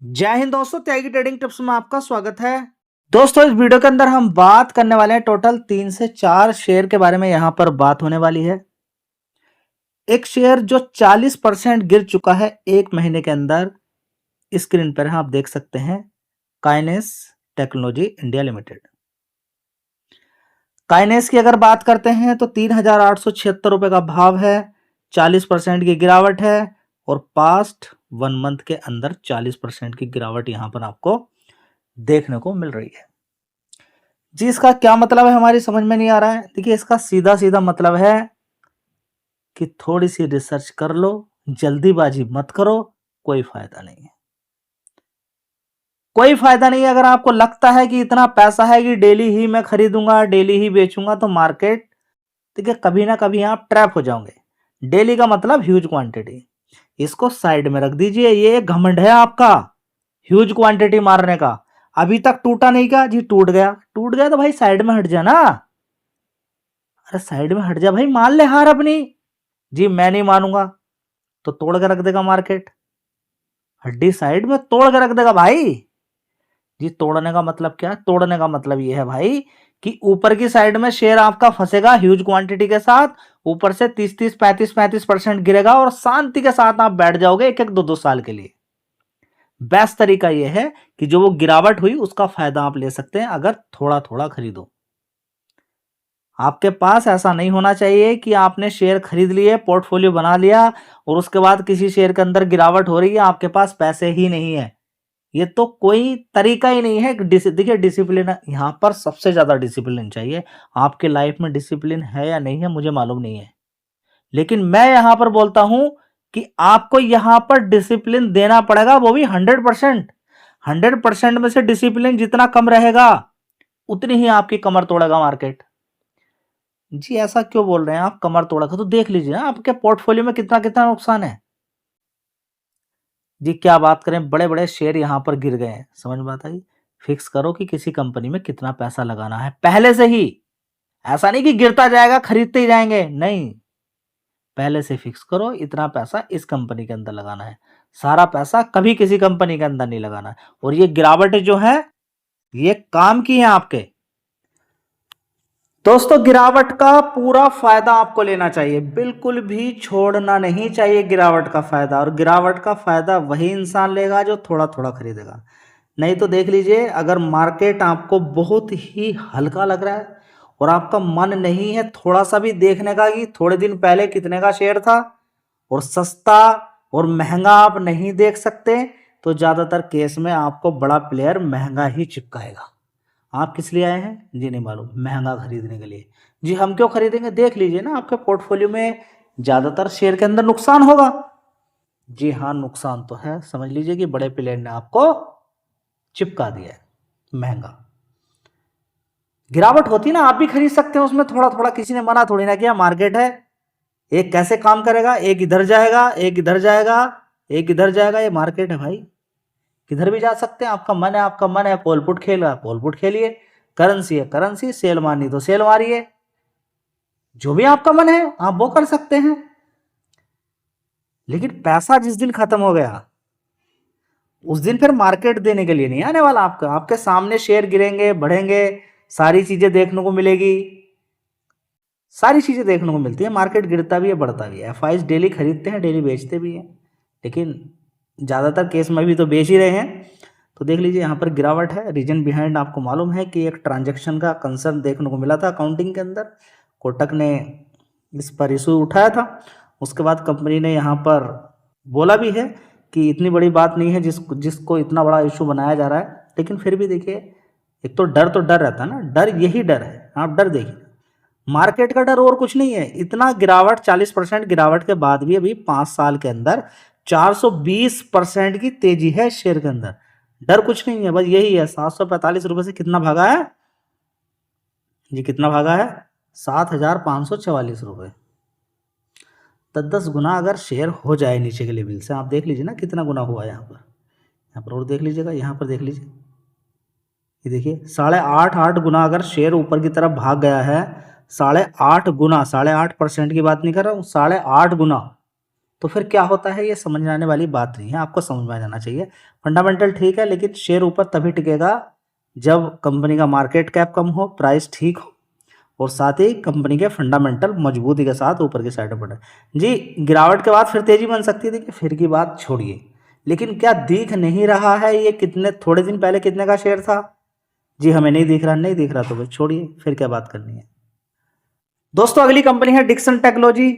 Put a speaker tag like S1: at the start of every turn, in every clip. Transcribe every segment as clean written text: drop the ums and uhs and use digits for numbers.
S1: जय हिंद दोस्तों, त्यागी trading tips में आपका स्वागत है। दोस्तों, इस वीडियो के अंदर हम बात करने वाले हैं टोटल 3 से 4 शेयर के बारे में। यहां पर बात होने वाली है एक शेयर जो 40% गिर चुका है एक महीने के अंदर। स्क्रीन पर आप देख सकते हैं kinase technology India limited. Kinase की अगर बात करते हैं तो 3,876 रुपए का भाव है, 40% की गिरावट है और पास्ट 1 मंथ के अंदर 40% की गिरावट यहां पर आपको देखने को मिल रही है। जी, इसका क्या मतलब है हमारी समझ में नहीं आ रहा है। देखिए, इसका सीधा सीधा मतलब है कि थोड़ी सी रिसर्च कर लो, जल्दीबाजी मत करो, कोई फायदा नहीं है। कोई फायदा नहीं है। अगर आपको लगता है कि इतना पैसा है कि डेली ही मैं खरीदूंगा, डेली ही बेचूंगा, तो मार्केट देखिए कभी ना कभी आप ट्रैप हो जाओगे। डेली का मतलब ह्यूज क्वांटिटी। इसको साइड में रख दीजिए। ये घमंड है आपका ह्यूज क्वांटिटी मारने का। अभी तक टूटा नहीं क्या जी? टूट गया। टूट गया तो भाई साइड में हट जाना। अरे साइड में हट जा भाई, मान ले हार अपनी। जी मैं नहीं मानूंगा तो तोड़ के रख देगा मार्केट। हड्डी साइड में तोड़ के रख देगा भाई। जी तोड़ने का मतलब क्या है? तोड़ने का मतलब ये है भाई कि ऊपर की साइड में शेयर आपका फंसेगा ह्यूज क्वांटिटी के साथ, ऊपर से 30-30 35-35% गिरेगा और शांति के साथ आप बैठ जाओगे 1-1 2-2 साल के लिए। बेस्ट तरीका यह है कि जो वो गिरावट हुई उसका फायदा आप ले सकते हैं अगर थोड़ा थोड़ा खरीदो। आपके पास ऐसा नहीं होना चाहिए कि आपने शेयर खरीद लिए, पोर्टफोलियो बना लिया और उसके बाद किसी शेयर के अंदर गिरावट हो रही है, आपके पास पैसे ही नहीं है। ये तो कोई तरीका ही नहीं है। देखिए, डिसिप्लिन यहां पर सबसे ज्यादा डिसिप्लिन चाहिए। आपके लाइफ में डिसिप्लिन है या नहीं है मुझे मालूम नहीं है, लेकिन मैं यहां पर बोलता हूं कि आपको यहां पर डिसिप्लिन देना पड़ेगा, वो भी 100%। 100% में से डिसिप्लिन जितना कम रहेगा उतनी ही आपकी कमर तोड़ेगा मार्केट। जी ऐसा क्यों बोल रहे हैं आप? कमर तोड़ा का तो देख लीजिए ना आपके पोर्टफोलियो में कितना कितना नुकसान है। जी क्या बात करें, बड़े बड़े शेयर यहां पर गिर गए हैं। समझ में आता है? फिक्स करो कि किसी कंपनी में कितना पैसा लगाना है पहले से ही। ऐसा नहीं कि गिरता जाएगा खरीदते ही जाएंगे, नहीं। पहले से फिक्स करो इतना पैसा इस कंपनी के अंदर लगाना है। सारा पैसा कभी किसी कंपनी के अंदर नहीं लगाना है। और ये गिरावटें जो है ये काम की है आपके। दोस्तों, गिरावट का पूरा फायदा आपको लेना चाहिए, बिल्कुल भी छोड़ना नहीं चाहिए गिरावट का फायदा। और गिरावट का फायदा वही इंसान लेगा जो थोड़ा थोड़ा खरीदेगा। नहीं तो देख लीजिए, अगर मार्केट आपको बहुत ही हल्का लग रहा है और आपका मन नहीं है थोड़ा सा भी देखने का कि थोड़े दिन पहले कितने का शेयर था, और सस्ता और महंगा आप नहीं देख सकते, तो ज्यादातर केस में आपको बड़ा प्लेयर महंगा ही चिपकाएगा। आप किस लिए आए हैं जी नहीं मालूम, महंगा खरीदने के लिए। जी हम क्यों खरीदेंगे? देख लीजिए ना आपके पोर्टफोलियो में ज्यादातर शेयर के अंदर नुकसान होगा। जी हाँ, नुकसान तो है। समझ लीजिए कि बड़े प्लेयर ने आपको चिपका दिया है महंगा। गिरावट होती ना, आप भी खरीद सकते हैं उसमें थोड़ा थोड़ा, किसी ने मना थोड़ी ना किया। मार्केट है, एक कैसे काम करेगा, एक इधर जाएगा एक इधर जाएगा एक इधर जाएगा। ये मार्केट है भाई, किधर भी जा सकते हैं। आपका मन है, आपका मन है पोलपुट खेल रहा है पोलपुट खेलिए, करेंसी है करेंसी, सेल मारनी तो सेल मारिए। जो भी आपका मन है आप वो कर सकते हैं। लेकिन पैसा जिस दिन खत्म हो गया उस दिन फिर मार्केट देने के लिए नहीं आने वाला आपका। आपके सामने शेयर गिरेंगे, बढ़ेंगे, सारी चीजें देखने को मिलेगी। सारी चीजें देखने को मिलती है। मार्केट गिरता भी है बढ़ता भी है। एफआईज डेली खरीदते हैं, डेली बेचते भी हैं, लेकिन ज़्यादातर केस में भी तो बेच ही रहे हैं। तो देख लीजिए यहाँ पर गिरावट है। रीजन बिहाइंड आपको मालूम है कि एक ट्रांजैक्शन का कंसर्न देखने को मिला था अकाउंटिंग के अंदर। कोटक ने इस पर इशू उठाया था। उसके बाद कंपनी ने यहाँ पर बोला भी है कि इतनी बड़ी बात नहीं है जिसको इतना बड़ा इशू बनाया जा रहा है। लेकिन फिर भी देखिए, एक तो डर रहता है ना, डर यही डर है। आप डर देखिए, मार्केट का डर और कुछ नहीं है। इतना गिरावट, 40% गिरावट के बाद भी अभी 5 साल के अंदर 420% की तेजी है शेयर के अंदर। डर कुछ नहीं है, बस यही है। 745 रुपए से कितना भागा है जी? कितना भागा है? 7,544 रुपए। 10-10 गुना अगर शेयर हो जाए नीचे के लेवल से, आप देख लीजिए ना कितना गुना हुआ है। यहाँ पर और देख लीजिएगा, यहाँ पर देख लीजिए, ये देखिए 8.5 गुना अगर शेयर ऊपर की तरफ भाग गया है। 8.5 गुना, 8.5% की बात नहीं कर रहा हूँ, 8.5 गुना। तो फिर क्या होता है, ये समझ में आने वाली बात नहीं है, आपको समझ में आ जाना चाहिए। फंडामेंटल ठीक है, लेकिन शेयर ऊपर तभी टिकेगा जब कंपनी का मार्केट कैप कम हो, प्राइस ठीक हो और साथ ही कंपनी के फंडामेंटल मजबूती के साथ ऊपर की साइड बढ़े। जी, गिरावट के बाद फिर तेजी बन सकती है। देखिए फिर की बात छोड़िए, लेकिन क्या दिख नहीं रहा है ये कितने, थोड़े दिन पहले कितने का शेयर था? जी हमें नहीं दिख रहा, नहीं दिख रहा तो भाई छोड़िए, फिर क्या बात करनी है। दोस्तों अगली कंपनी है डिक्सन टेक्नोलॉजी।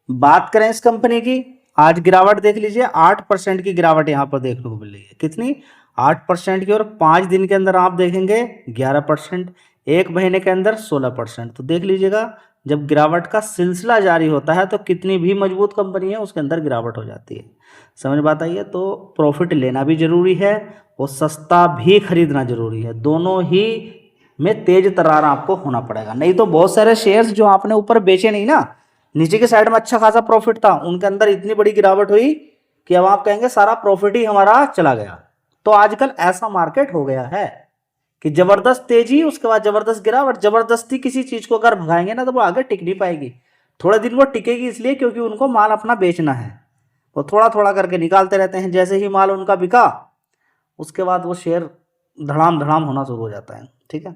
S1: बात करें इस कंपनी की, आज गिरावट देख लीजिए, 8% की गिरावट यहां पर देखने को मिल रही है। कितनी? 8% की। और 5 दिन के अंदर आप देखेंगे 11%, एक महीने के अंदर 16%। तो देख लीजिएगा, जब गिरावट का सिलसिला जारी होता है तो कितनी भी मजबूत कंपनी है उसके अंदर गिरावट हो जाती है। समझ बात आई है? तो प्रॉफिट लेना भी जरूरी है और सस्ता भी खरीदना जरूरी है, दोनों ही में तेज तर्रार आपको होना पड़ेगा। नहीं तो बहुत सारे शेयर्स जो आपने ऊपर बेचे नहीं ना, नीचे के साइड में अच्छा खासा प्रॉफिट था, उनके अंदर इतनी बड़ी गिरावट हुई कि अब आप कहेंगे सारा प्रॉफिट ही हमारा चला गया। तो आजकल ऐसा मार्केट हो गया है कि जबरदस्त तेजी, उसके बाद जबरदस्त गिरावट। जबरदस्ती किसी चीज को अगर भगाएंगे ना तो वो आगे टिक नहीं पाएगी। थोड़े दिन वो टिकेगी इसलिए क्योंकि उनको माल अपना बेचना है, वो थोड़ा थोड़ा करके निकालते रहते हैं। जैसे ही माल उनका बिका उसके बाद वो शेयर धड़ाम धड़ाम होना शुरू हो जाता है। ठीक है,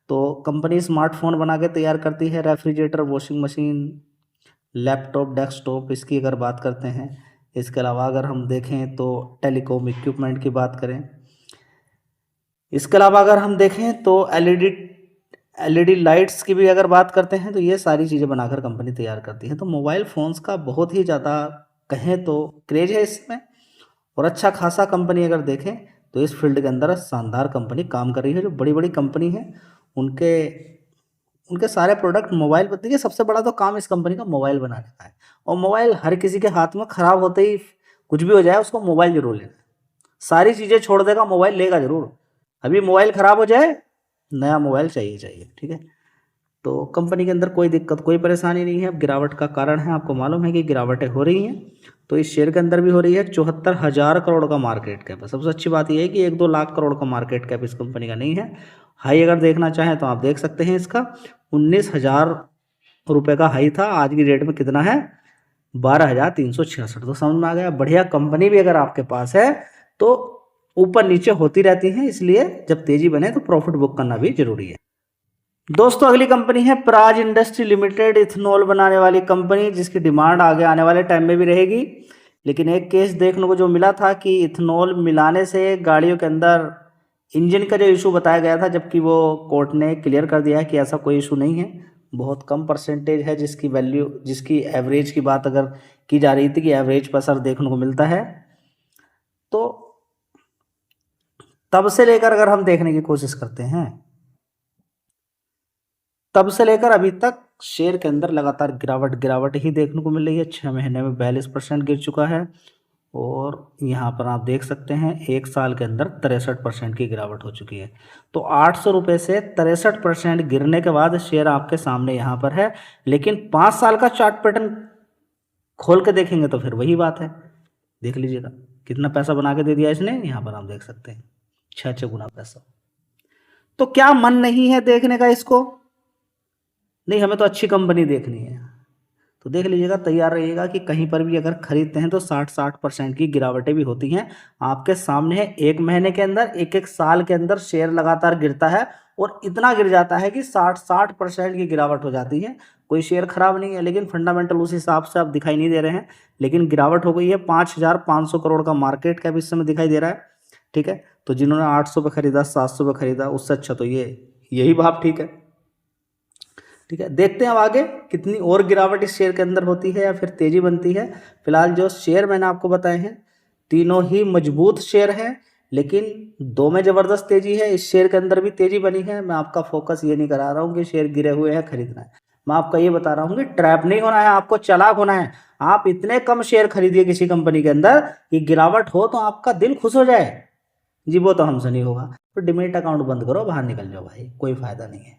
S1: तो कंपनी स्मार्टफोन बना के तैयार करती है, refrigerator, washing machine, laptop, desktop, इसकी अगर बात करते हैं। इसके अलावा अगर हम देखें तो टेलीकॉम इक्विपमेंट की बात करें। इसके अलावा अगर हम देखें तो एलईडी लाइट्स की भी अगर बात करते हैं, तो ये सारी चीज़ें बनाकर कंपनी तैयार करती है। तो मोबाइल फ़ोन्स का बहुत ही ज़्यादा कहें तो क्रेज है इसमें, और अच्छा खासा कंपनी अगर देखें तो इस फील्ड के अंदर शानदार कंपनी काम कर रही है। जो बड़ी बड़ी कंपनी है उनके उनके सारे प्रोडक्ट मोबाइल पर। देखिए सबसे बड़ा तो काम इस कंपनी का मोबाइल बनाने का है, और मोबाइल हर किसी के हाथ में, ख़राब होते ही कुछ भी हो जाए उसको मोबाइल जरूर लेना है। सारी चीज़ें छोड़ देगा, मोबाइल लेगा जरूर। अभी मोबाइल ख़राब हो जाए, नया मोबाइल चाहिए चाहिए। ठीक है, तो कंपनी के अंदर कोई दिक्कत, कोई परेशानी नहीं है। अब गिरावट का कारण है, आपको मालूम है कि गिरावटें हो रही हैं, तो इस शेयर के अंदर भी हो रही है। 74,000 करोड़ का मार्केट कैप है। सबसे अच्छी बात यह है कि 1-2 लाख करोड़ का मार्केट कैप इस कंपनी का नहीं है। हाई अगर देखना चाहें तो आप देख सकते हैं, इसका 19,000 रुपये का हाई था, आज की डेट में कितना है? 12,366। तो समझ में आ गया। बढ़िया कंपनी भी अगर आपके पास है तो ऊपर नीचे होती रहती है, इसलिए जब तेजी बने तो प्रॉफिट बुक करना भी जरूरी है। दोस्तों अगली कंपनी है प्राज इंडस्ट्री लिमिटेड, इथेनॉल बनाने वाली कंपनी, जिसकी डिमांड आगे आने वाले टाइम में भी रहेगी। लेकिन एक केस देखने को जो मिला था कि इथेनॉल मिलाने से गाड़ियों के अंदर इंजन का जो इशू बताया गया था, जबकि वो कोर्ट ने क्लियर कर दिया है कि ऐसा कोई इशू नहीं है। बहुत कम परसेंटेज है जिसकी वैल्यू, जिसकी एवरेज की बात अगर की जा रही थी कि एवरेज पर असर देखने को मिलता है। तो तब से लेकर अगर हम देखने की कोशिश करते हैं, तब से लेकर अभी तक शेयर के अंदर लगातार गिरावट ही देखने को मिल रही है। 6 महीने में 42% गिर चुका है, और यहाँ पर आप देख सकते हैं 1 साल के अंदर 63% की गिरावट हो चुकी है। तो 800 रुपये से 63% गिरने के बाद शेयर आपके सामने यहाँ पर है। लेकिन 5 साल का चार्ट पैटर्न खोल के देखेंगे तो फिर वही बात है। देख लीजिएगा कितना पैसा बना के दे दिया इसने, यहाँ पर आप देख सकते हैं 6 गुना पैसा। तो क्या मन नहीं है देखने का इसको? नहीं, हमें तो अच्छी कंपनी देखनी है। तो देख लीजिएगा, तैयार रहिएगा कि कहीं पर भी अगर खरीदते हैं तो 60% की गिरावटें भी होती हैं। आपके सामने है, 1 महीने के अंदर, 1-1 साल के अंदर शेयर लगातार गिरता है, और इतना गिर जाता है कि 60% की गिरावट हो जाती है। कोई शेयर खराब नहीं है, लेकिन फंडामेंटल उस हिसाब से अब दिखाई नहीं दे रहे हैं। लेकिन गिरावट हो गई है। 5,500 करोड़ का मार्केट कैप इस समय दिखाई दे रहा है। ठीक है, तो जिन्होंने 800 पे खरीदा, 700 पे खरीदा, उससे अच्छा तो यही भाव ठीक है। ठीक है, देखते हैं अब आगे कितनी और गिरावट इस शेयर के अंदर होती है या फिर तेजी बनती है। फिलहाल जो शेयर मैंने आपको बताए हैं तीनों ही मजबूत शेयर हैं, लेकिन 2 में जबरदस्त तेजी है। इस शेयर के अंदर भी तेजी बनी है। मैं आपका फोकस ये नहीं करा रहा हूँ कि शेयर गिरे हुए हैं खरीदना है, मैं आपका ये बता रहा हूँ कि ट्रैप नहीं होना है, आपको चालाक होना है। आप इतने कम शेयर खरीदिए किसी कंपनी के अंदर कि गिरावट हो तो आपका दिल खुश हो जाए। जी वो तो हमसे नहीं होगा। तो डिमेट अकाउंट बंद करो, बाहर निकल जाओ भाई, कोई फायदा नहीं है।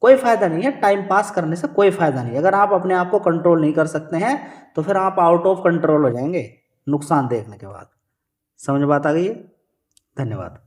S1: कोई फायदा नहीं है, टाइम पास करने से कोई फायदा नहीं। अगर आप अपने आप को कंट्रोल नहीं कर सकते हैं तो फिर आप आउट ऑफ कंट्रोल हो जाएंगे नुकसान देखने के बाद। समझ बात आ गई है? धन्यवाद।